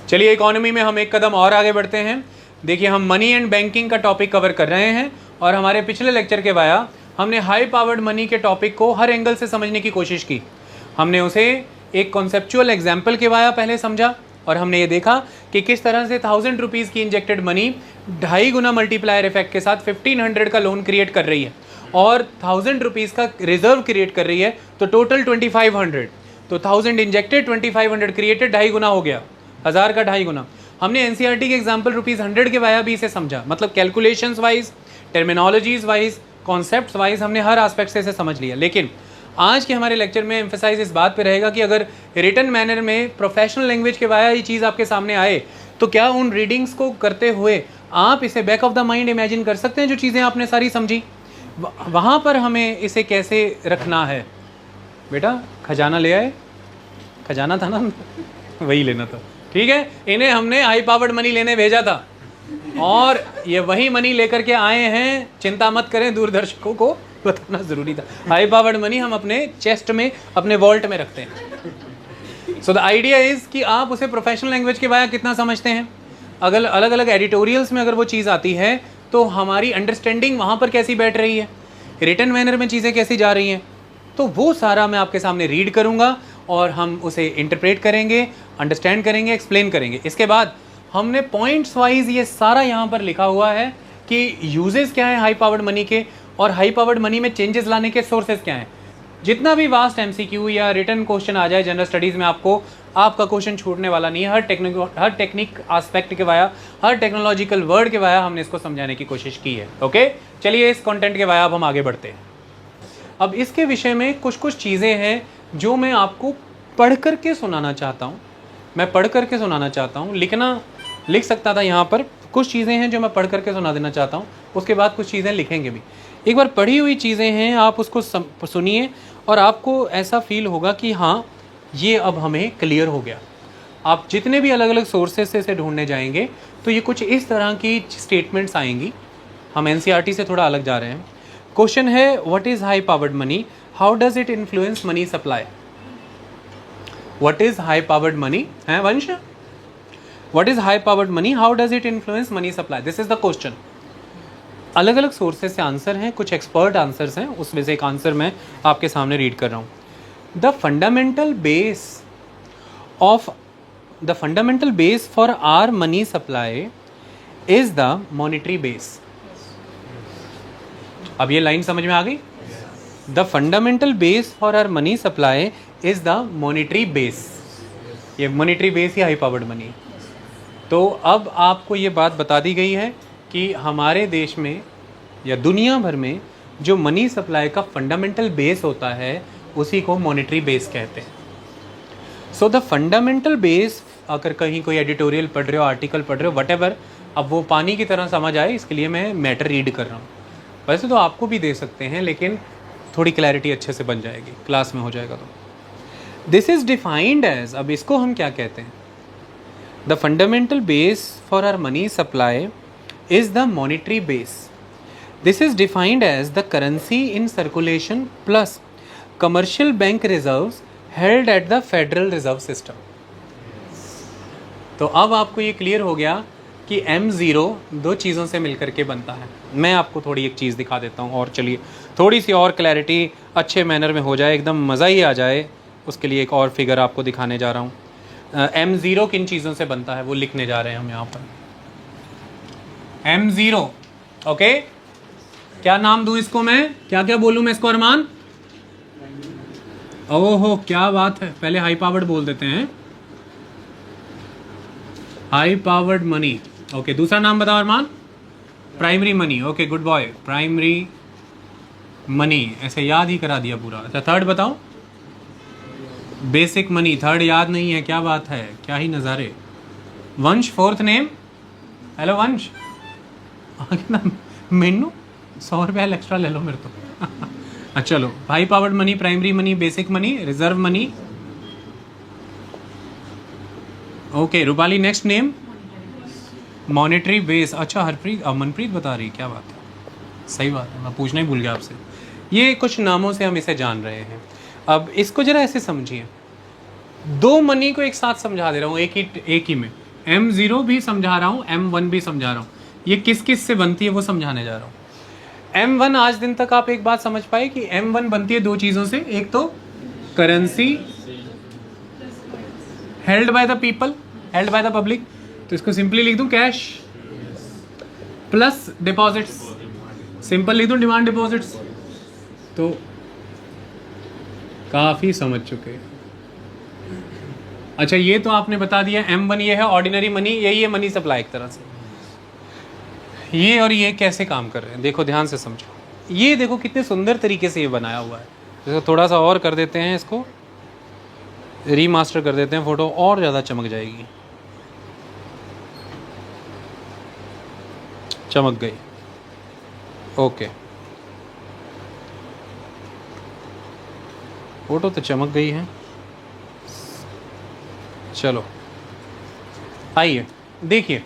चलिए इकोनॉमी में हम एक कदम और आगे बढ़ते हैं। देखिए हम मनी एंड बैंकिंग का टॉपिक कवर कर रहे हैं और हमारे पिछले लेक्चर के वाया हमने हाई पावर्ड मनी के टॉपिक को हर एंगल से समझने की कोशिश की। हमने उसे एक कॉन्सेप्चुअल एग्जाम्पल के वाया पहले समझा और हमने ये देखा कि किस तरह से 1000 रुपीज़ की इंजेक्टेड मनी 2.5 गुना मल्टीप्लायर इफेक्ट के साथ 1500 का लोन क्रिएट कर रही है और 1000 रुपीज़ का रिजर्व क्रिएट कर रही है, तो टोटल 2500। तो 1000 इंजेक्टेड, 2500 क्रिएटेड, 2.5 गुना हो गया, 1000 का 2.5 गुना। हमने एनसीईआरटी के एग्जाम्पल ₹100 के वाया भी इसे समझा, मतलब calculations wise, terminologies wise, concepts wise हमने हर एस्पेक्ट से इसे समझ लिया। लेकिन आज के हमारे लेक्चर में एम्फेसाइज इस बात पे रहेगा कि अगर रिटन मैनर में प्रोफेशनल लैंग्वेज के वाया ये चीज़ आपके सामने आए तो क्या उन रीडिंग्स को करते हुए आप इसे back of the mind imagine कर सकते हैं जो चीज़ें आपने सारी समझी, वहाँ पर हमें इसे कैसे रखना है। बेटा खजाना ले आए, खजाना था ना वही लेना था, ठीक है। इन्हें हमने हाई पावर्ड मनी लेने भेजा था और ये वही मनी लेकर के आए हैं, चिंता मत करें, दूरदर्शकों को बताना ज़रूरी था। हाई पावर्ड मनी हम अपने चेस्ट में, अपने वॉल्ट में रखते हैं। सो द आइडिया इज़ कि आप उसे प्रोफेशनल लैंग्वेज के वाया कितना समझते हैं। अगर अलग अलग एडिटोरियल्स में अगर वो चीज़ आती है तो हमारी अंडरस्टैंडिंग वहाँ पर कैसी बैठ रही है, रिटन मैनर में चीज़ें कैसी जा रही हैं, तो वो सारा मैं आपके सामने रीड करूँगा और हम उसे इंटरप्रेट करेंगे, अंडरस्टैंड करेंगे, एक्सप्लेन करेंगे। इसके बाद हमने पॉइंट्स वाइज ये सारा यहाँ पर लिखा हुआ है कि यूजेस क्या है हाई पावर्ड मनी के और हाई पावर्ड मनी में चेंजेस लाने के सोर्सेज क्या हैं। जितना भी वास्ट एमसीक्यू या रिटन क्वेश्चन आ जाए जनरल स्टडीज़ में, आपको आपका क्वेश्चन छूटने वाला नहीं है। हर टेक्निक एस्पेक्ट के वाया, हर टेक्नोलॉजिकल वर्ड के वाया हमने इसको समझाने की कोशिश की है। ओके, चलिए इस कंटेंट के वाया अब हम आगे बढ़ते हैं। अब इसके विषय में कुछ कुछ चीज़ें हैं जो मैं आपको पढ़ करके सुनाना चाहता हूँ। मैं पढ़ करके सुनाना चाहता हूँ, लिख सकता था यहाँ पर। कुछ चीज़ें हैं जो मैं पढ़ करके सुना देना चाहता हूँ, उसके बाद कुछ चीज़ें लिखेंगे भी। एक बार पढ़ी हुई चीज़ें हैं, आप उसको सुनिए और आपको ऐसा फील होगा कि हाँ ये अब हमें क्लियर हो गया। आप जितने भी अलग अलग सोर्सेज से इसे ढूंढने जाएंगे तो ये कुछ इस तरह की स्टेटमेंट्स आएंगी। हम एनसीईआरटी से थोड़ा अलग जा रहे हैं। क्वेश्चन है, what is high powered money, how does it influence money supply. What is high powered money है वंश, what is high powered money, how does it influence money supply, this is the question. अलग अलग sources से answer हैं, कुछ expert answers हैं, उसमें से एक आंसर मैं आपके सामने रीड कर रहा हूँ। The fundamental base for our money supply is the monetary base. अब ये लाइन समझ में आ गई। The fundamental base for our money supply is the monetary base. ये मॉनिटरी बेस ही हाई पावर्ड मनी। तो अब आपको ये बात बता दी गई है कि हमारे देश में या दुनिया भर में जो मनी सप्लाई का फंडामेंटल बेस होता है उसी को मॉनेटरी बेस कहते हैं। सो द फंडामेंटल बेस, अगर कहीं कोई एडिटोरियल पढ़ रहे हो, आर्टिकल पढ़ रहे हो, व्हाटएवर, अब वो पानी की तरह समझ आए इसके लिए मैं मैटर रीड कर रहा हूँ। वैसे तो आपको भी दे सकते हैं लेकिन थोड़ी क्लैरिटी अच्छे से बन जाएगी, क्लास में हो जाएगा। तो दिस इज़ डिफाइंड एज, अब इसको हम क्या कहते हैं, the fundamental base for our money supply is the monetary base. This is defined as the currency in circulation plus commercial bank reserves held at the Federal Reserve System. तो अब आपको ये क्लियर हो गया कि M0 दो चीज़ों से मिलकर के बनता है। मैं आपको थोड़ी एक चीज़ दिखा देता हूँ और चलिए थोड़ी सी और क्लैरिटी अच्छे मैनर में हो जाए, एकदम मज़ा ही आ जाए, उसके लिए एक और फिगर आपको दिखाने जा रहा हूँ। M0 किन चीज़ों से बनता है वो लिखने जा रहे हैं हम यहाँ पर। M0, ओके, क्या नाम दूं इसको मैं, क्या क्या बोलूं मैं इसको अरमान। ओहो क्या बात है, पहले हाई पावर्ड बोल देते हैं, हाई पावर्ड मनी। ओके, दूसरा नाम बताओ Armaan. Primary money. Okay good boy, primary money, ऐसे याद ही करा दिया पूरा। अच्छा थर्ड बताओ। बेसिक मनी, थर्ड याद नहीं है, क्या बात है, क्या ही नज़ारे। वंश फोर्थ नेम। हेलो वंश, मेनू 100 रुपया एक्स्ट्रा ले लो मेरे तो। अच्छा चलो, high powered money, primary money, basic money, reserve money. Okay Rupali, next name. Monetary base. अच्छा हरप्रीत, मनप्रीत बता रही, क्या बात है, सही बात है, मैं पूछना ही भूल गया आपसे। ये कुछ नामों से हम इसे जान रहे हैं। अब इसको जरा ऐसे समझिए, दो मनी को एक साथ समझा दे रहा हूँ एक ही में। M0 भी समझा रहा हूँ, M1 भी समझा रहा हूँ। ये किस किस से बनती है वो समझाने जा रहा हूँ। M1 आज दिन तक आप एक बात समझ पाए कि M1 बनती है दो चीज़ों से, एक तो currency held by the people, held by the public, तो इसको सिंपली लिख दूं कैश, प्लस डिपॉजिट्स, सिंपल लिख दूं डिमांड डिपॉजिट्स। तो काफ़ी समझ चुके। अच्छा ये तो आपने बता दिया M1 ये है ऑर्डिनरी मनी, यही है मनी सप्लाई एक तरह से। ये और ये कैसे काम कर रहे हैं देखो, ध्यान से समझो। ये देखो कितने सुंदर तरीके से ये बनाया हुआ है। इसको थोड़ा सा और कर देते हैं, इसको रीमास्टर कर देते हैं, फ़ोटो और ज़्यादा चमक जाएगी। चमक गई, ओके, फ़ोटो तो चमक गई है। चलो आइए देखिए,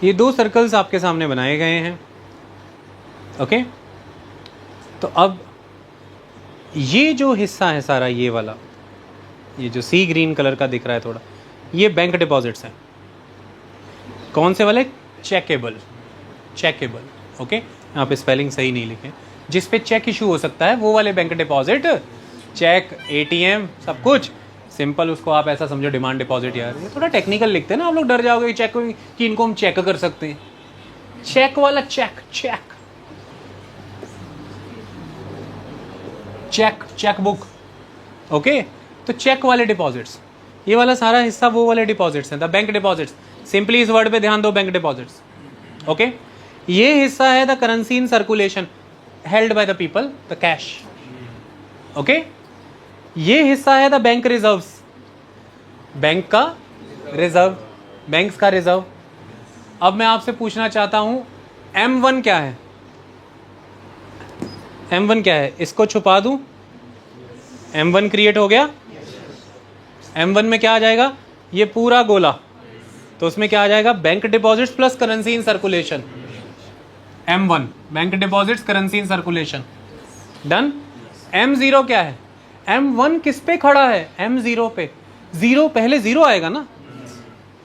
ये दो सर्कल्स आपके सामने बनाए गए हैं, ओके। तो अब ये जो हिस्सा है सारा, ये वाला, ये जो सी ग्रीन कलर का दिख रहा है थोड़ा, ये बैंक डिपॉजिट्स हैं। कौन से वाले? Checkable, checkable, okay. यहाँ पे स्पेलिंग सही नहीं लिखे। जिस पे चेक इशू हो सकता है वो वाले बैंक डिपॉजिट, चेक, एटीएम, सब कुछ सिंपल, उसको आप ऐसा समझो डिमांड डिपॉजिट। यार ये थोड़ा टेक्निकल लिखते हैं ना, आप लोग डर जाओगे कि चेक कि इनको हम चेक कर सकते हैं। चेक वाला cheque, cheque, cheque, cheque book, okay. तो चेक वाले डिपॉजिट्स, ये वाला सारा हिस्सा वो वाले डिपॉजिट्स हैं, द बैंक डिपॉजिट्स। सिंपली इस वर्ड पे ध्यान दो, बैंक डिपॉजिट्स, ओके। ये हिस्सा है the currency in circulation held by the people, the cash, okay. ये हिस्सा है द बैंक रिजर्व्स, बैंक का रिजर्व, बैंक्स का रिजर्व। अब मैं आपसे पूछना चाहता हूं M1 क्या है? M1 क्या है? इसको छुपा दूं, M1 क्रिएट हो गया। M1 में क्या आ जाएगा? ये पूरा गोला, तो उसमें क्या आ जाएगा? Bank deposits plus currency in circulation. M1 bank deposits, currency in circulation, done. M0 क्या है? M1 किस पे खड़ा है? M0 पे। जीरो, पहले जीरो आएगा ना,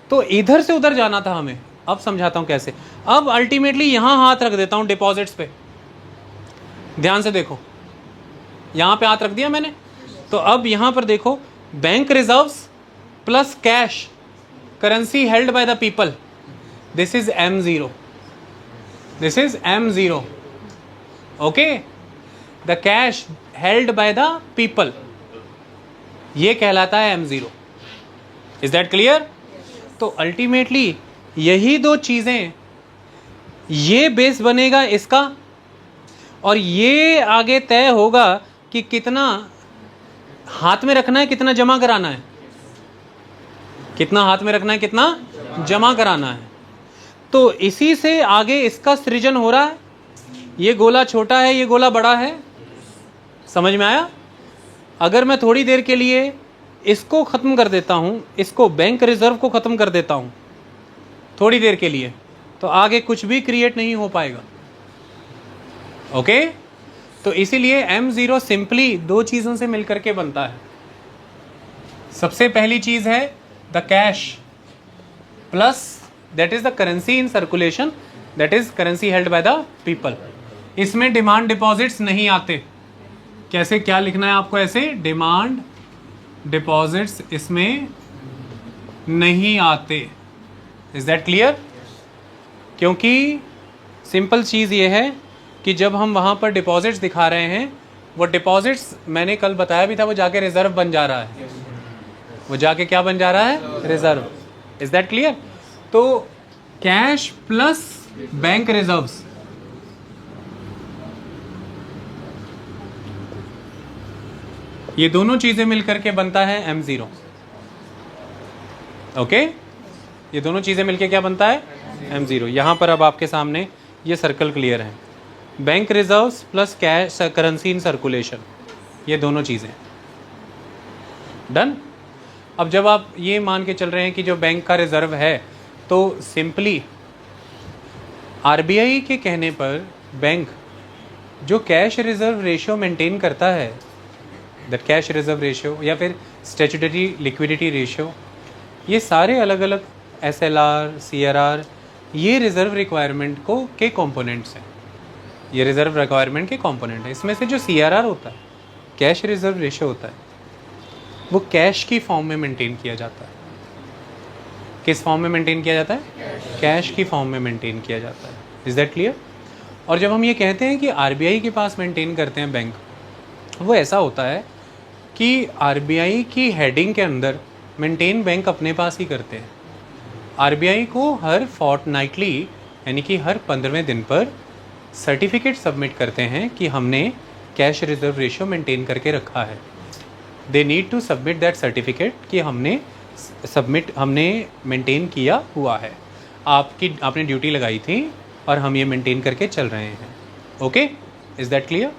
तो इधर से उधर जाना था हमें। अब समझाता हूं कैसे। अब अल्टीमेटली यहां हाथ रख देता हूं डिपॉजिट्स पे, ध्यान से देखो, यहां पे हाथ रख दिया मैंने। तो अब यहां पर देखो, bank reserves plus cash, currency held by the people, this is M0, this is M0, okay. The cash held by the people, ये कहलाता है M0। Is that clear? तो अल्टीमेटली यही दो चीजें, ये बेस बनेगा इसका, और ये आगे तय होगा कि कितना हाथ में रखना है, कितना जमा कराना है, कितना हाथ में रखना है, कितना जमा कराना है। तो इसी से आगे इसका सृजन हो रहा है। ये गोला छोटा है, ये गोला बड़ा है, समझ में आया? अगर मैं थोड़ी देर के लिए इसको ख़त्म कर देता हूँ, इसको बैंक रिजर्व को ख़त्म कर देता हूँ थोड़ी देर के लिए, तो आगे कुछ भी क्रिएट नहीं हो पाएगा, ओके। तो इसीलिए M0 सिंपली दो चीज़ों से मिलकर के बनता है। सबसे पहली चीज़ है the cash plus that is the currency in circulation, that is currency held by the people. इसमें डिमांड डिपॉजिट्स नहीं आते। कैसे, क्या लिखना है आपको? ऐसे, डिमांड डिपॉजिट्स इसमें नहीं आते। Is that clear? क्योंकि सिंपल चीज़ ये है कि जब हम वहाँ पर डिपॉजिट्स दिखा रहे हैं, वो डिपॉजिट्स मैंने कल बताया भी था, वो जाके रिजर्व बन जा रहा है, वो जाके क्या बन जा रहा है? रिजर्व। Is that clear? तो कैश प्लस बैंक रिजर्व्स, ये दोनों चीजें मिलकर के बनता है M0, ओके। ये दोनों चीजें मिलकर क्या बनता है? M0। यहां पर अब आपके सामने ये सर्कल क्लियर है, bank reserves plus cash, currency in circulation, ये दोनों चीजें, डन। अब जब आप ये मान के चल रहे हैं कि जो बैंक का रिजर्व है, तो सिंपली RBI के कहने पर बैंक जो कैश रिजर्व रेशियो मेंटेन करता है, दैट कैश रिजर्व रेशियो या फिर स्टैट्यूटरी लिक्विडिटी रेशियो, ये सारे अलग अलग SLR, CRR, ये रिज़र्व रिक्वायरमेंट के कंपोनेंट्स हैं, ये रिज़र्व रिक्वायरमेंट के कंपोनेंट हैं। इसमें से जो CRR होता है, कैश रिज़र्व रेशियो होता है, वो कैश की फॉर्म में मेंटेन किया जाता है। किस फॉर्म में मेंटेन किया जाता है? कैश की फॉर्म में मेंटेन किया जाता है। Is that clear? और जब हम ये कहते हैं कि RBI के पास मेंटेन करते हैं बैंक, वो ऐसा होता है कि RBI की हेडिंग के अंदर मेंटेन बैंक अपने पास ही करते हैं। RBI को हर फोर्टनाइटली यानी कि हर 15वें दिन पर सर्टिफिकेट सबमिट करते हैं कि हमने कैश रिजर्व रेशियो मेंटेन करके रखा है। They need to submit that certificate कि हमने मेंटेन किया हुआ है, आपने ड्यूटी लगाई थी और हम ये मेंटेन करके चल रहे हैं। Okay, is that clear?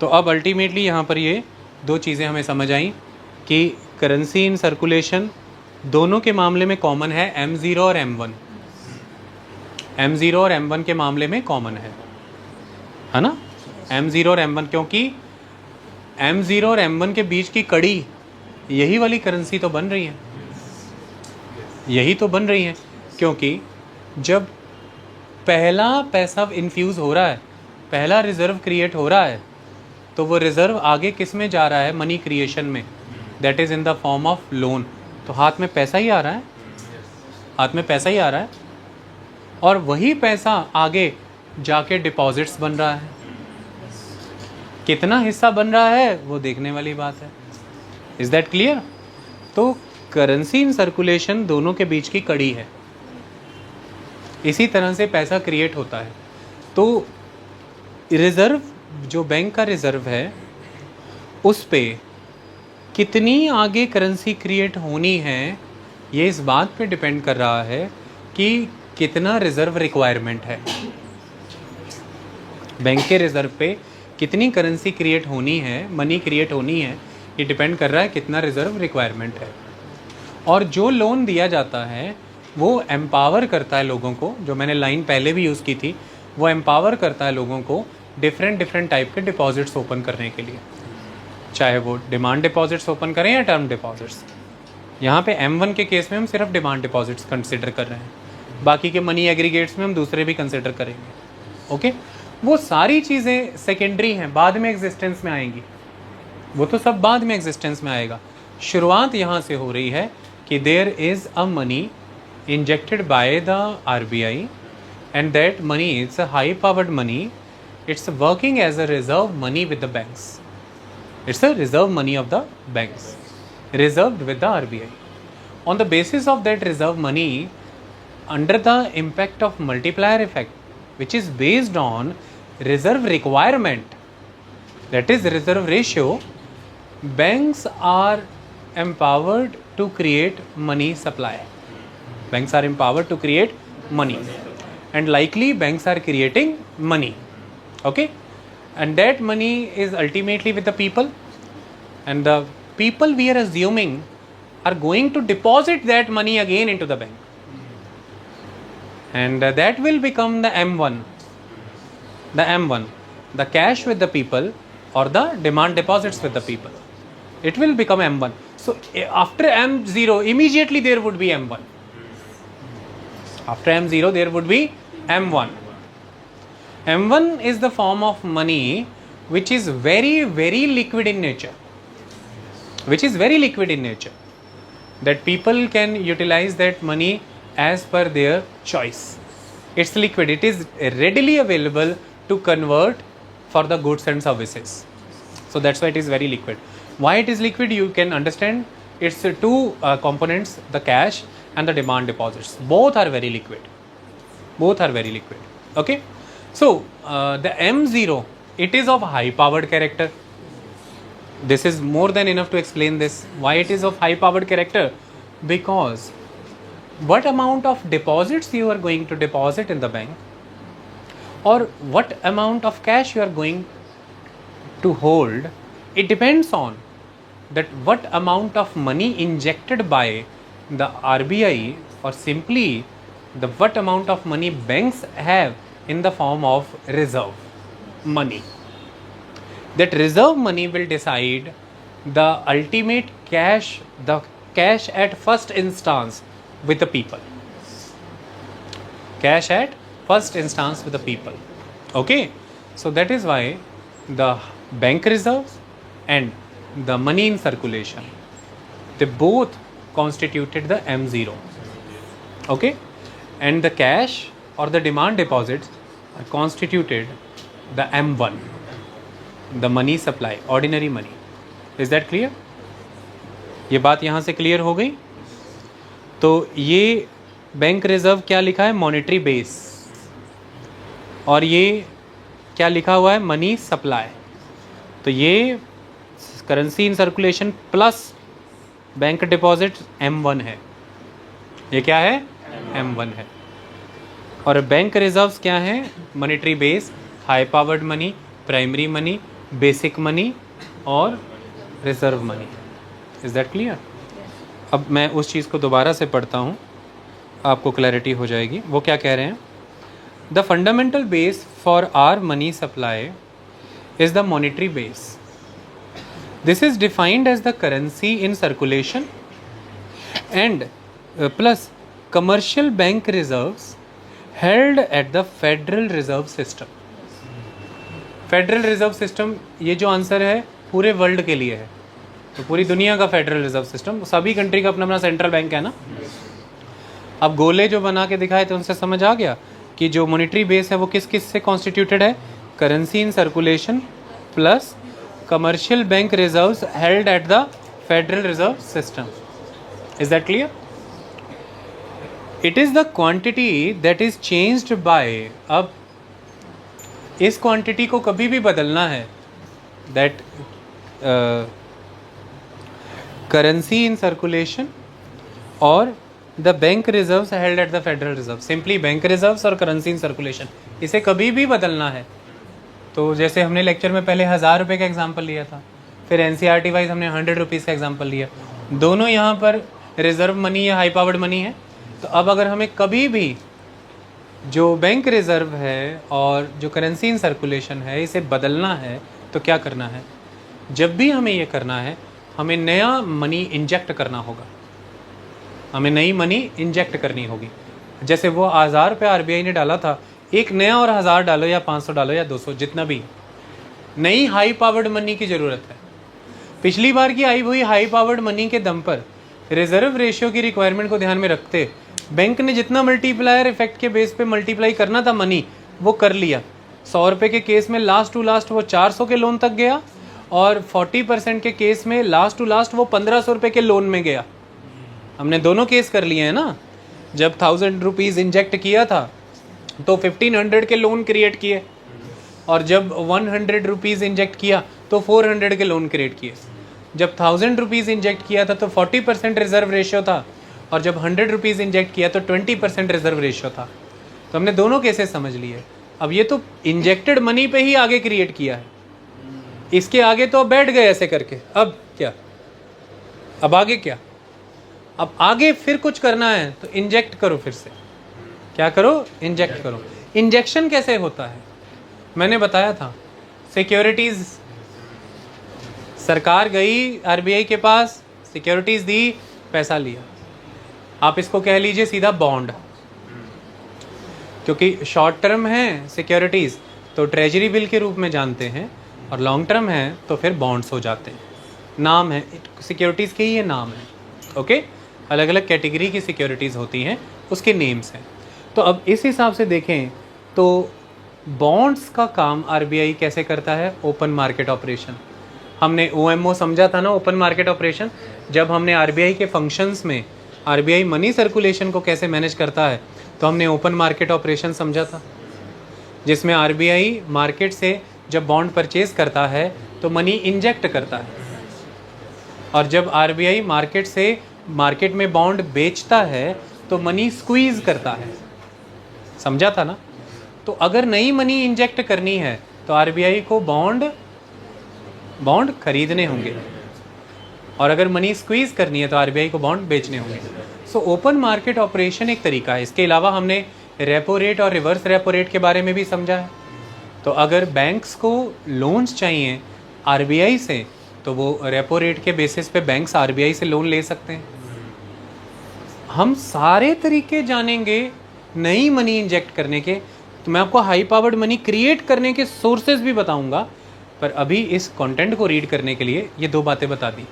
तो अब अल्टीमेटली यहाँ पर ये दो चीज़ें हमें समझ आई कि करेंसी इन सर्कुलेशन दोनों के मामले में कॉमन है, M0 और M1। M0 और M1 के मामले में कॉमन है ना? M0 और M1, क्योंकि M0 और M1 के बीच की कड़ी यही वाली करेंसी तो बन रही है, यही तो बन रही है। क्योंकि जब पहला पैसा इन्फ्यूज़ हो रहा है, पहला रिज़र्व क्रिएट हो रहा है, तो वो रिज़र्व आगे किस में जा रहा है? मनी क्रिएशन में, that is in the form of loan. तो हाथ में पैसा ही आ रहा है, हाथ में पैसा ही आ रहा है, और वही पैसा आगे जाके डिपॉजिट्स बन रहा है। कितना हिस्सा बन रहा है वो देखने वाली बात है। Is that clear? तो करेंसी इन सर्कुलेशन दोनों के बीच की कड़ी है, इसी तरह से पैसा क्रिएट होता है। तो रिज़र्व जो बैंक का रिज़र्व है, उस पे कितनी आगे करेंसी क्रिएट होनी है, ये इस बात पे डिपेंड कर रहा है कि कितना रिज़र्व रिक्वायरमेंट है। बैंक के रिज़र्व पे कितनी करेंसी क्रिएट होनी है, मनी क्रिएट होनी है, ये डिपेंड कर रहा है कितना रिज़र्व रिक्वायरमेंट है। और जो लोन दिया जाता है वो एम्पावर करता है लोगों को, जो मैंने लाइन पहले भी यूज़ की थी, वो एम्पावर करता है लोगों को डिफरेंट टाइप के डिपॉजिट्स ओपन करने के लिए, चाहे वो डिमांड डिपॉजिट्स ओपन करें या टर्म डिपॉजिट्स। यहाँ पे M1 के केस में हम सिर्फ डिमांड डिपॉजिट्स कंसिडर कर रहे हैं, बाकी के मनी एग्रीगेट्स में हम दूसरे भी कंसिडर करेंगे। ओके, वो सारी चीज़ें सेकेंडरी हैं, बाद में एग्जिस्टेंस में आएंगी, वो तो सब बाद में एग्जिस्टेंस में आएगा। शुरुआत यहाँ से हो रही है कि there is a money injected by the RBI and that money is a high powered money. It's working as a reserve money with the banks. It's a reserve money of the banks, reserved with the RBI. On the basis of that reserve money, under the impact of multiplier effect, which is based on reserve requirement, that is reserve ratio, banks are empowered to create money supply. Banks are empowered to create money, and likely banks are creating money. Okay, and that money is ultimately with the people, and the people, we are assuming, are going to deposit that money again into the bank, and that will become the M1, the cash with the people, or the demand deposits with the people. It will become M1. So after M0 immediately there would be M1. After M0 there would be M1. M1 is the form of money which is very liquid in nature, that people can utilize that money as per their choice. It's liquid, it is readily available to convert for the goods and services. So that's why it is very liquid. Why it is liquid, you can understand. It's two components, the cash and the demand deposits. Both are very liquid. Okay, so the M0, it is of high powered character. This is more than enough to explain this. Why it is of high powered character? Because what amount of deposits you are going to deposit in the bank, or what amount of cash you are going to hold, it depends on that what amount of money injected by the RBI, or simply the what amount of money banks have in the form of reserve money. That reserve money will decide the ultimate cash, the cash at first instance with the people. Cash at first instance with the people. Okay, so that is why the bank reserves and the money in circulation, they both constituted the M0. Okay, and the cash or the demand deposits are constituted the M1, the money supply, ordinary money. Is that clear? ये बात यहाँ से clear हो गई? तो ये bank reserve क्या लिखा है? Monetary base. और ये क्या लिखा हुआ है? Money supply. तो ये currency in circulation plus bank deposit M1 है. ये क्या है? M1 है. और बैंक रिजर्व्स क्या हैं? Monetary base, high powered money, primary money, basic money और reserve money. Is that clear? अब मैं उस चीज़ को दोबारा से पढ़ता हूँ, आपको क्लैरिटी हो जाएगी. वो क्या कह रहे हैं? The fundamental base for our money supply is the monetary base. This is defined as the currency in circulation and plus commercial bank reserves held at the federal reserve system. Federal reserve system, ये जो answer है पूरे world के लिए है. तो पूरी दुनिया का फेडरल रिजर्व सिस्टम, सभी कंट्री का अपना अपना सेंट्रल बैंक है ना. अब गोले जो बना के दिखाए थे उनसे समझ आ गया कि जो मॉनेटरी बेस है वो किस किस से कॉन्स्टिट्यूटेड है? Currency in circulation plus commercial bank reserves held at the federal reserve system. Is that clear? It is the quantity that is changed bye. अब इस क्वांटिटी को कभी भी बदलना है, दैट करेंसी इन सर्कुलेशन और the bank reserves held at the federal reserve. Simply bank reserves और currency in circulation, इसे कभी भी बदलना है. तो जैसे हमने लेक्चर में पहले 1000 रुपये का एग्जाम्पल लिया था, फिर NCERT वाइज हमने 100 रुपीज़ का एग्जाम्पल लिया. दोनों यहाँ पर रिजर्व मनी या हाई पावर्ड मनी है. तो अब अगर हमें कभी भी जो बैंक रिजर्व है और जो करेंसी इन सर्कुलेशन है इसे बदलना है तो क्या करना है? जब भी हमें ये करना है, हमें नया मनी इंजेक्ट करना होगा. हमें नई मनी इंजेक्ट करनी होगी. जैसे वो 1000 रुपये RBI ने डाला था, एक नया और 1000 डालो या 500 डालो या 200, जितना भी, नई हाई पावर्ड मनी की ज़रूरत है. पिछली बार की आई हुई हाई पावर्ड मनी के दम पर रिजर्व रेशियो की रिक्वायरमेंट को ध्यान में रखते बैंक ने जितना मल्टीप्लायर इफेक्ट के बेस पे मल्टीप्लाई करना था मनी, वो कर लिया. 100 रुपये के केस में लास्ट टू लास्ट वो 400 के लोन तक गया और 40% के केस में लास्ट टू लास्ट वो 1500 रुपये के लोन में गया. हमने दोनों केस कर लिए हैं ना. जब 1000 रुपीज़ इंजेक्ट किया था तो 1500 के लोन क्रिएट किए, और जब 100 रुपीज़ इंजेक्ट किया तो 400 के लोन क्रिएट किए. जब 1000 रुपीज़ इंजेक्ट किया था तो 40% रिजर्व रेशियो था, और जब 100 रुपीज़ इंजेक्ट किया तो 20% रिजर्व रेशियो था. तो हमने दोनों केसेस समझ लिए. अब ये तो इंजेक्टेड मनी पे ही आगे क्रिएट किया है, इसके आगे तो बैठ गए ऐसे करके. अब क्या? अब आगे क्या? अब आगे फिर कुछ करना है तो इंजेक्ट करो. फिर से क्या करो? इंजेक्ट करो. इंजेक्शन कैसे होता है? मैंने बताया था, सिक्योरिटीज़, सरकार गई RBI के पास, सिक्योरिटीज़ दी, पैसा लिया. आप इसको कह लीजिए सीधा बॉन्ड, क्योंकि शॉर्ट टर्म है सिक्योरिटीज़ तो ट्रेजरी बिल के रूप में जानते हैं, और लॉन्ग टर्म है तो फिर बॉन्ड्स हो जाते हैं. नाम है सिक्योरिटीज़ के ही, ये नाम है. ओके, अलग अलग कैटेगरी की सिक्योरिटीज़ होती हैं, उसके नेम्स हैं. तो अब इस हिसाब से देखें तो बॉन्ड्स का काम RBI कैसे करता है? Open market operation. हमने OMO समझा था ना, ओपन मार्केट ऑपरेशन. जब हमने RBI के फंक्शंस में RBI मनी सर्कुलेशन को कैसे मैनेज करता है तो हमने ओपन मार्केट ऑपरेशन समझा था, जिसमें RBI मार्केट से जब बॉन्ड परचेज करता है तो मनी इंजेक्ट करता है, और जब RBI मार्केट से मार्केट में बॉन्ड बेचता है तो मनी स्क्वीज करता है. समझा था ना? तो अगर नई मनी इंजेक्ट करनी है तो RBI को बॉन्ड खरीदने होंगे, और अगर मनी स्क्वीज करनी है तो RBI को बॉन्ड बेचने होंगे. सो ओपन मार्केट ऑपरेशन एक तरीका है. इसके अलावा हमने रेपो रेट और रिवर्स रेपो रेट के बारे में भी समझा है. तो अगर बैंक्स को लोन्स चाहिए RBI से तो वो रेपो रेट के बेसिस पे बैंक्स RBI से लोन ले सकते हैं. हम सारे तरीके जानेंगे नई मनी इंजेक्ट करने के, तो मैं आपको हाई पावर्ड मनी क्रिएट करने के सोर्सेज भी बताऊंगा, पर अभी इस कंटेंट को रीड करने के लिए ये 2 बातें बता दी,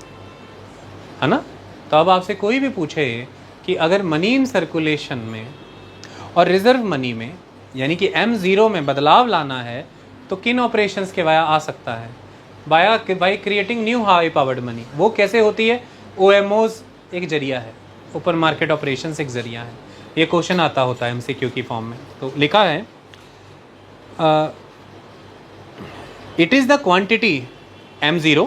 है ना। तो अब आपसे कोई भी पूछे कि अगर मनी इन सर्कुलेशन में और रिजर्व मनी में यानी कि M0 में बदलाव लाना है तो किन ऑपरेशंस के वाया आ सकता है? By creating new high powered money. वो कैसे होती है? OMOs एक जरिया है, ओपन मार्केट ऑपरेशंस एक जरिया है। ये क्वेश्चन आता होता है MCQ की फॉर्म में। तो लिखा है it is the quantity M0,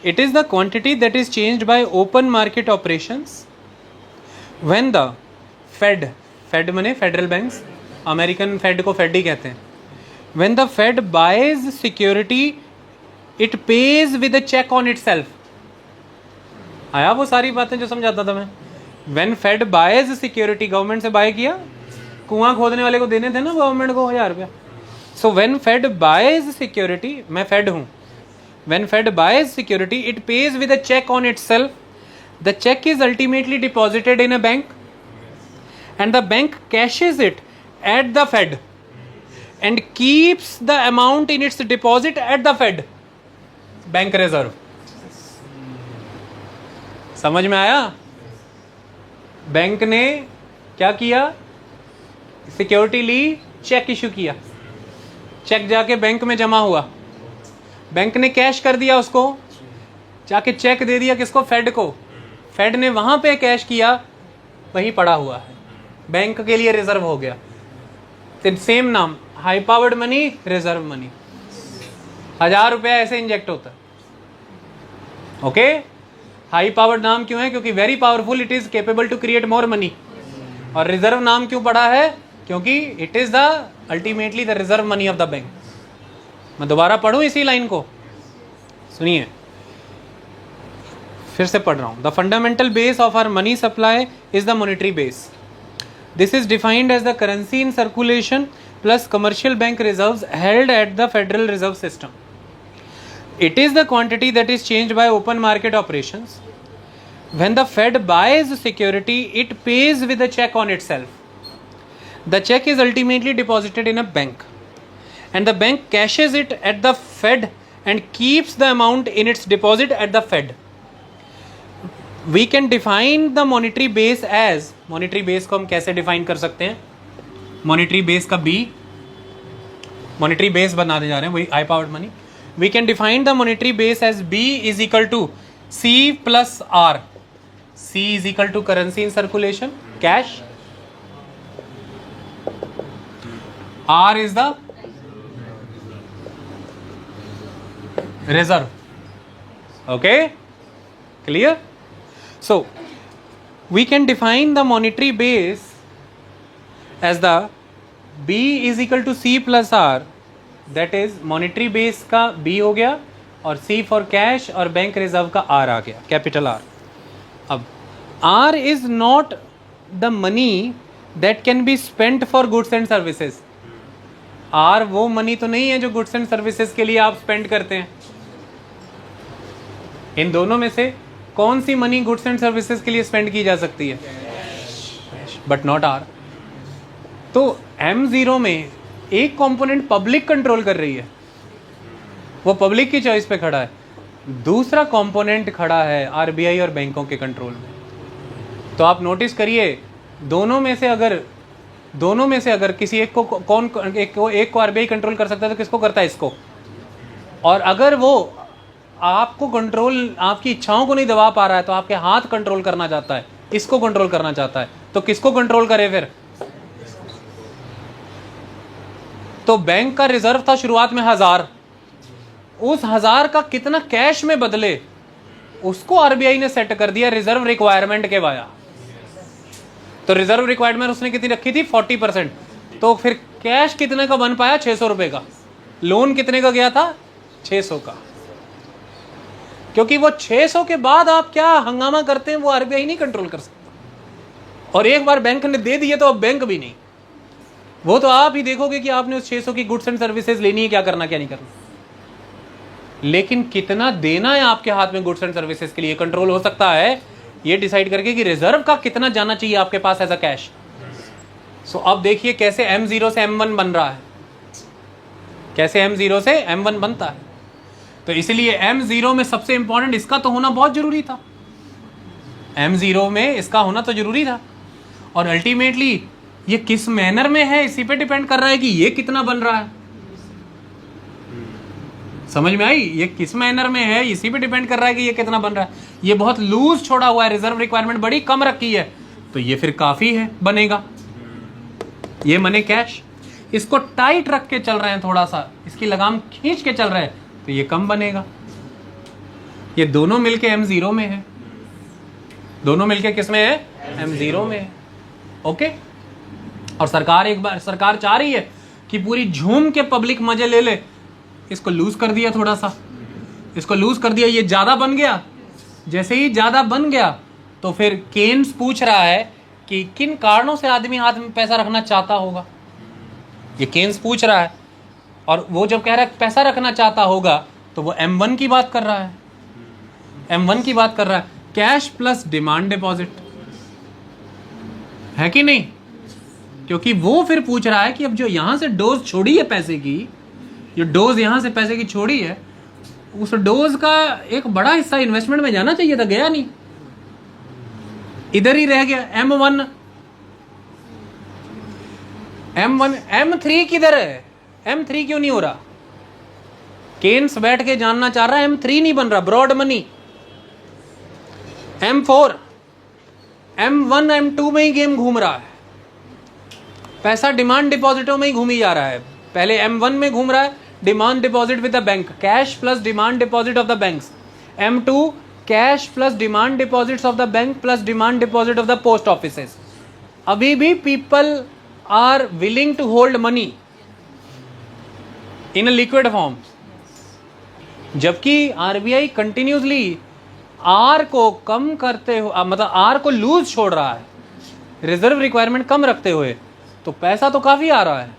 it is the quantity that is changed by open market operations when the Fed मने फेडरल बैंक्स, अमेरिकन फेड को फेड ही कहते हैं, when the Fed buys security it pays with a check on itself। आया वो सारी बातें जो समझाता था मैं। when Fed buys security, government से बाय किया, कुआं खोदने वाले को देने थे ना गवर्नमेंट को 1000 रुपया। so when Fed buys security, मैं फेड हूँ, when Fed buys security it pays with a check on itself, the check is ultimately deposited in a bank and the bank cashes it at the Fed and keeps the amount in its deposit at the Fed bank reserve. समझ में आया? Bank ने क्या किया? Security ली, check issue किया, check जाके bank में जमा हुआ, बैंक ने कैश कर दिया उसको, जाके चेक दे दिया किसको? फेड को। फेड ने वहां पे कैश किया, वही पड़ा हुआ है, बैंक के लिए रिजर्व हो गया। सेम नाम, high powered money, reserve money. 1000 रुपया ऐसे इंजेक्ट होता है। ओके, हाई पावर्ड नाम क्यों है? क्योंकि very powerful, it is capable to create more money. और रिजर्व नाम क्यों पड़ा है? क्योंकि it is the ultimately the reserve money of the bank. मैं दोबारा पढ़ूं इसी लाइन को, सुनिए, फिर से पढ़ रहा हूं। The fundamental base of our money supply is the monetary base. This is defined as the currency in circulation plus commercial bank reserves held at the federal reserve system. It is the quantity that is changed by open market operations. When the Fed buys security it pays with a cheque on itself. The cheque is ultimately deposited in a bank and the bank cashes it at the Fed and keeps the amount in its deposit at the Fed. We can define the monetary base as, monetary base को हम कैसे define कर सकते हैं? monetary base का B, monetary base बनाने जा रहे हैं, वही high powered money। We can define the monetary base as B is equal to C plus R। C is equal to currency in circulation, cash। R is the reserve। okay, clear? So we can define the monetary base as the B is equal to C plus R, that is monetary base का B हो गया और C for cash और bank reserve का R आ गया, capital R। अब R is not the money that can be spent for goods and services। R वो money तो नहीं है जो गुड्स एंड सर्विसेज के लिए आप स्पेंड करते हैं। इन दोनों में से कौन सी मनी गुड्स एंड सर्विसेज के लिए स्पेंड की जा सकती है? But not are. तो M0 में एक कंपोनेंट पब्लिक कंट्रोल कर रही है, वो पब्लिक की चॉइस पे खड़ा है, दूसरा कंपोनेंट खड़ा है RBI और बैंकों के कंट्रोल में। तो आप नोटिस करिए, दोनों में से अगर किसी एक को RBI कंट्रोल कर सकता है तो किसको करता है? इसको। और अगर वो आपको कंट्रोल, आपकी इच्छाओं को नहीं दबा पा रहा है तो आपके हाथ कंट्रोल करना चाहता है, इसको कंट्रोल करना चाहता है, तो किसको कंट्रोल करे फिर? तो बैंक का रिजर्व था शुरुआत में 1000, उस 1000 का कितना कैश में बदले उसको RBI ने सेट कर दिया रिजर्व रिक्वायरमेंट के वाया। तो रिजर्व रिक्वायरमेंट उसने कितनी रखी थी? 40%। तो फिर कैश कितने का बन पाया? 600 रुपए का। लोन कितने का गया था? 600 का। क्योंकि वो 600 के बाद आप क्या हंगामा करते हैं वो RBI नहीं कंट्रोल कर सकता। और एक बार बैंक ने दे दिए तो अब बैंक भी नहीं, वो तो आप ही देखोगे कि आपने उस 600 की गुड्स एंड सर्विसेज लेनी है, क्या करना क्या नहीं करना। लेकिन कितना देना है आपके हाथ में गुड्स एंड सर्विसेज के लिए कंट्रोल हो सकता है, ये डिसाइड करके कि रिजर्व का कितना जाना चाहिए आपके पास एज अ कैश। सो अब देखिए कैसे M0 से M1 बन रहा है, कैसे M0 से M1 बनता है। तो इसलिए M0 में सबसे इंपॉर्टेंट इसका तो होना बहुत जरूरी था, M0 में इसका होना तो जरूरी था। और अल्टीमेटली ये किस मैनर में है इसी पे डिपेंड कर रहा है कि ये कितना बन रहा है। समझ में आई? ये किस मैनर में है इसी पे डिपेंड कर रहा है कि ये कितना बन रहा है। ये बहुत लूज छोड़ा हुआ है, रिजर्व रिक्वायरमेंट बड़ी कम रखी है, तो ये फिर काफी है बनेगा, ये मनी कैश। इसको टाइट रख के चल रहे हैं, थोड़ा सा इसकी लगाम खींच के चल रहे हैं, तो ये कम बनेगा। ये दोनों मिलके M0 में है, दोनों मिलके किस में है? M0 में है। ओके। और सरकार चाह रही है कि पूरी झूम के पब्लिक मजे ले ले। इसको लूज कर दिया, थोड़ा सा इसको लूज कर दिया, ये ज्यादा बन गया। जैसे ही ज्यादा बन गया तो फिर केन्स पूछ रहा है कि किन कारणों से आदमी हाथ में पैसा रखना चाहता होगा, ये केन्स पूछ रहा है। और वो जब कह रहा है पैसा रखना चाहता होगा तो वो M1 की बात कर रहा है, M1 की बात कर रहा है, कैश प्लस डिमांड डिपॉजिट, है कि नहीं? क्योंकि वो फिर पूछ रहा है कि अब जो यहां से डोज छोड़ी है पैसे की, जो डोज यहां से पैसे की छोड़ी है, उस डोज का एक बड़ा हिस्सा इन्वेस्टमेंट में जाना चाहिए था, गया नहीं, इधर ही रह गया। M3 किधर है? M3 क्यों नहीं हो रहा? केन्स बैठ के जानना चाह रहा है M3 नहीं बन रहा, broad money. M4, M1 M2 में ही गेम घूम रहा है, पैसा डिमांड डिपॉजिटों में ही घूमी जा रहा है। पहले M1 में घूम रहा है, demand deposit with the bank, cash plus demand deposit of the banks. M2 cash plus demand deposits of the bank plus demand deposit of the post offices. अभी भी people are willing to hold money in a liquid form, जबकि RBI continuously R को कम करते हुए, मतलब are को loose छोड़ रहा है, रिजर्व रिक्वायरमेंट कम रखते हुए, तो पैसा तो काफी आ रहा है।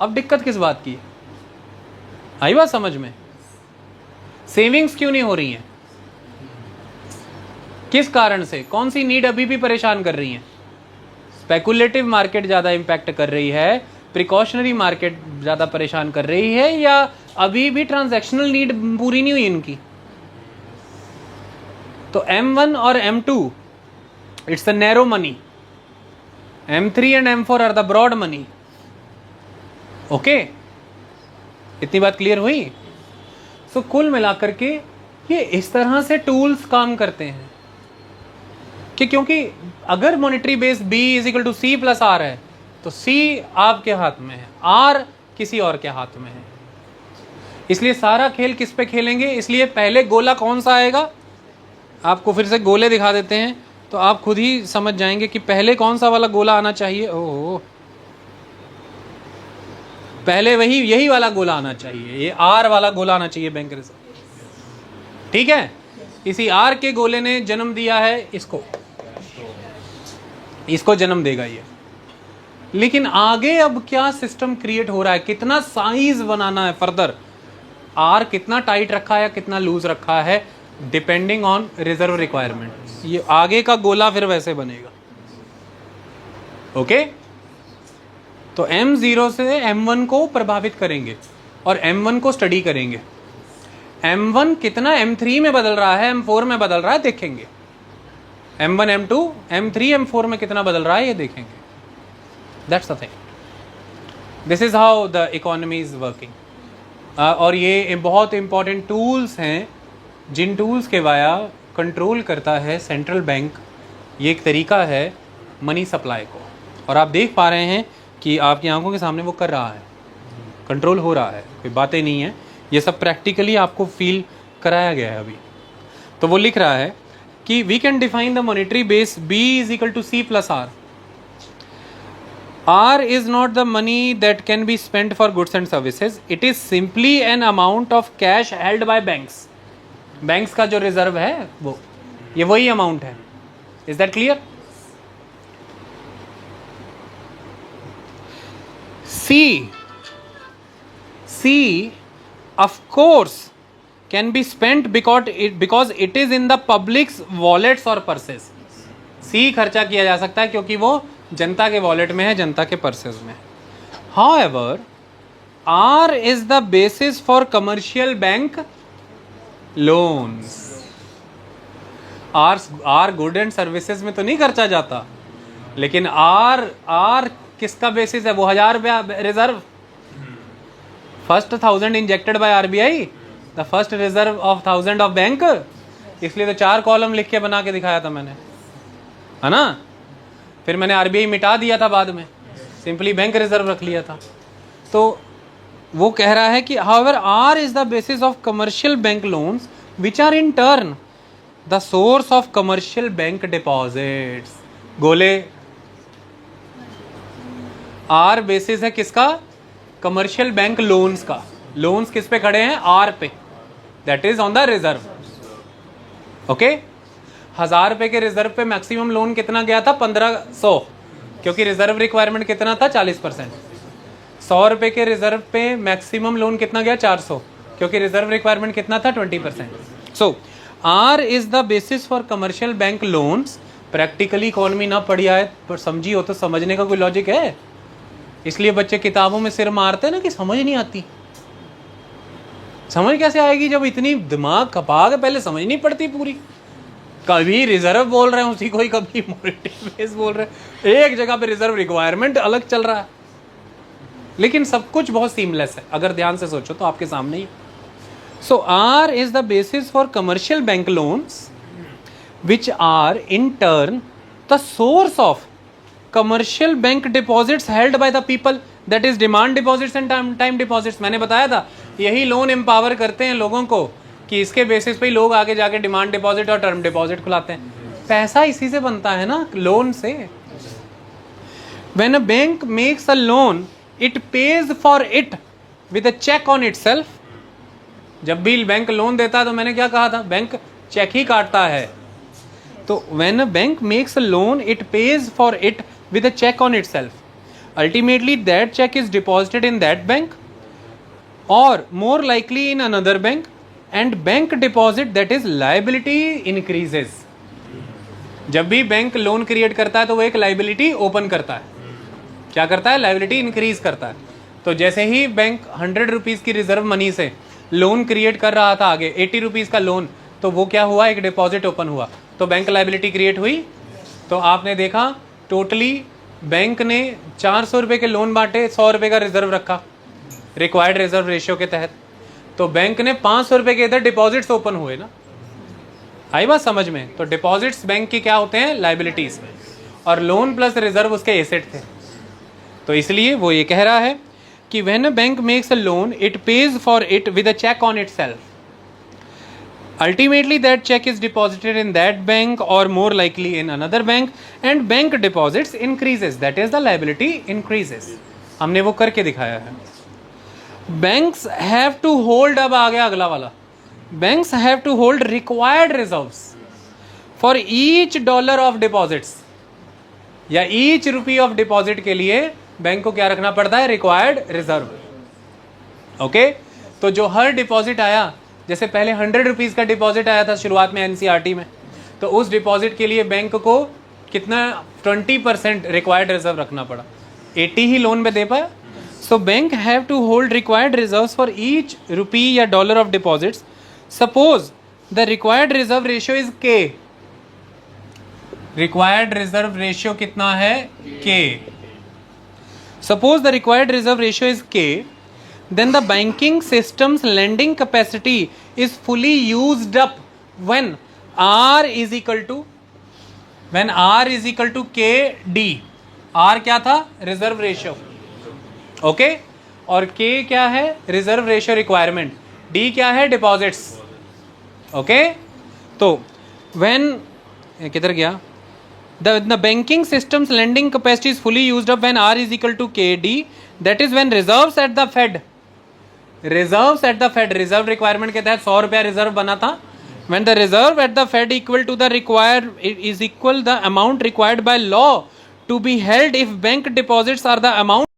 अब दिक्कत किस बात की? आई बात समझ में? सेविंग्स क्यों नहीं हो रही हैं? किस कारण से? कौन सी नीड अभी भी परेशान कर रही है? स्पेकुलेटिव मार्केट ज्यादा इंपैक्ट कर रही है, प्रिकॉशनरी मार्केट ज्यादा परेशान कर रही है, या अभी भी ट्रांजैक्शनल नीड पूरी नहीं हुई इनकी? तो M1 और M2 it's a narrow money, M3 and M4 are the broad money. Okay, इतनी बात क्लियर हुई? सो कुल मिलाकर के ये इस तरह से टूल्स काम करते हैं कि क्योंकि अगर monetary base B = C + R है, तो C आपके हाथ में है, R किसी और के हाथ में है। इसलिए सारा खेल किस पे खेलेंगे? इसलिए पहले गोला कौन सा आएगा, आपको फिर से गोले दिखा देते हैं तो आप खुद ही समझ जाएंगे कि पहले कौन सा वाला गोला आना चाहिए। ओह, पहले यही वाला गोला आना चाहिए, ये R वाला गोला आना चाहिए, बैंक रिजर्व। ठीक है, इसी R के गोले ने जन्म दिया है इसको जन्म देगा ये। लेकिन आगे अब क्या सिस्टम क्रिएट हो रहा है, कितना साइज बनाना है फर्दर, R कितना टाइट रखा है, कितना लूज रखा है, डिपेंडिंग ऑन रिजर्व रिक्वायरमेंट, ये आगे का गोला फिर वैसे बनेगा। ओके, तो M0 से M1 को प्रभावित करेंगे और M1 को स्टडी करेंगे। M1 कितना M3 में बदल रहा है, M4 में बदल रहा है, देखेंगे। M1 M2 M3 M4 में कितना बदल रहा है, ये देखेंगे। That's the thing, this is how the economy is working. और ये बहुत इंपॉर्टेंट टूल्स हैं जिन टूल्स के वाया कंट्रोल करता है सेंट्रल बैंक। ये एक तरीका है मनी सप्लाई को, और आप देख पा रहे हैं कि आपकी आंखों के सामने वो कर रहा है, कंट्रोल हो रहा है, कोई बातें नहीं है, ये सब प्रैक्टिकली आपको फील कराया गया है अभी। तो वो लिख रहा है कि we can define the monetary base B = C + R। R is not the money that can be spent for goods and services. It is simply an amount of cash held by banks. Banks का जो reserve है वो ये वही amount है। Is that clear? C of course can be spent because it is in the publics wallets और purses. सी खर्चा किया जा सकता है क्योंकि वो जनता के वॉलेट में है, जनता के पर्सेस में। However R is the basis for commercial bank loans. R good and services में तो नहीं खर्चा जाता, लेकिन आर किसका बेसिस है? वो 1000 रुपया reserve, first 1000 injected by RBI, the first reserve of 1000 of bank. इसलिए तो 4 कॉलम लिख के बना के दिखाया था मैंने, है ना। फिर मैंने आरबीआई मिटा दिया था बाद में, सिंपली बैंक रिजर्व रख लिया था। तो वो कह रहा है कि however R is the basis of commercial bank loans which are in turn the source of commercial bank deposits. गोले, आर बेसिस है किसका? कमर्शियल बैंक लोन्स का। लोन्स किस पे खड़े हैं? आर पे, that is on the reserve. Okay, 1000 रुपए के रिजर्व पे मैक्सिमम लोन कितना गया था? 1500, क्योंकि रिजर्व रिक्वायरमेंट कितना था? 40%। 100 रुपए के रिजर्व पे मैक्सिमम लोन कितना गया? 400, क्योंकि रिजर्व रिक्वायरमेंट कितना था? 20%। So R is the basis for commercial bank loans. Practically economy ना पढ़ी आए पर समझी हो तो समझने का कोई लॉजिक है? इसलिए बच्चे किताबों में सिर मारते हैं ना कि समझ नहीं आती। समझ कैसे आएगी जब इतनी दिमाग खपा के पहले समझ नहीं पड़ती पूरी। कभी रिजर्व बोल रहे हैं उसी को ही, कभी मॉनिटरी बेस बोल रहे हैं, एक जगह पे रिजर्व रिक्वायरमेंट अलग चल रहा है, लेकिन सब कुछ बहुत सीमलेस है अगर ध्यान से सोचो तो आपके सामने ही। So R is the basis for commercial bank loans which are in turn the source of commercial bank deposits held by the people, that is demand deposits and time deposits. मैंने बताया था यही लोन एम्पावर करते हैं लोगों को कि इसके बेसिस पे ही लोग आगे जाके डिमांड डिपॉजिट और टर्म डिपॉजिट खुलाते हैं। पैसा इसी से बनता है ना, लोन से। When a bank makes a loan it pays for it with a cheque on itself. जब भी बैंक लोन देता है तो मैंने क्या कहा था? बैंक चेक ही काटता है। तो when a bank makes a loan it pays for it with a check on itself. Ultimately that check is deposited in that bank or more likely in another bank, and bank deposit that is liability increases. जब भी bank loan create करता है तो वो एक liability open करता है। क्या करता है? लाइबिलिटी इंक्रीज करता है। तो जैसे ही बैंक 100 रुपीज़ की रिजर्व मनी से लोन क्रिएट कर रहा था आगे 80 रुपीज़ का लोन, तो वो क्या हुआ? एक डिपॉजिट ओपन हुआ, तो बैंक लाइबिलिटी क्रिएट हुई। तो आपने देखा टोटली बैंक ने 400 रुपये के लोन बांटे, 100 रुपये का रिजर्व रखा रिक्वायर्ड रिजर्व रेशियो के तहत। तो बैंक ने 500 रुपये के इधर डिपॉजिट्स ओपन हुए ना। आई बात समझ में? तो डिपॉजिट्स बैंक की क्या होते हैं? लाइबिलिटीज, और लोन प्लस रिजर्व उसके एसेट थे। तो इसलिए वो ये कह रहा है कि when a bank makes a loan it pays for it with a cheque on itself. Ultimately that check is deposited in that bank or more likely in another bank, and bank deposits increases, that is the liability increases. हमने वो करके दिखाया है। Banks have to hold, अब आ गया अगला वाला, banks have to hold required reserves for each dollar of deposits, या each rupee of deposit के लिए बैंक को क्या रखना पड़ता है? required reserve। ओके, तो जो हर डिपॉजिट आया, जैसे पहले 100 रुपीज़ का डिपॉजिट आया था शुरुआत में एनसीईआरटी में, तो उस डिपॉजिट के लिए बैंक को कितना? 20% रिक्वायर्ड रिजर्व रखना पड़ा, 80 ही लोन में दे पाया। So bank have to hold required reserves for each rupee या dollar of deposits. Suppose the required reserve ratio is K. Required reserve ratio कितना है? K. Suppose the required reserve ratio is K, then the banking system's lending capacity is fully used up when R is equal to KD। R क्या था? Reserve ratio, okay, और K क्या है? Reserve ratio requirement. D क्या है? Deposits, okay. तो when, किधर गया? The banking system's lending capacity is fully used up when R is equal to KD, that is when reserves at the Fed, reserve requirement के तहत 100 रुपया reserve बना था। when the reserve at the Fed equal to the required is equal the amount required by law to be held if bank deposits are the amount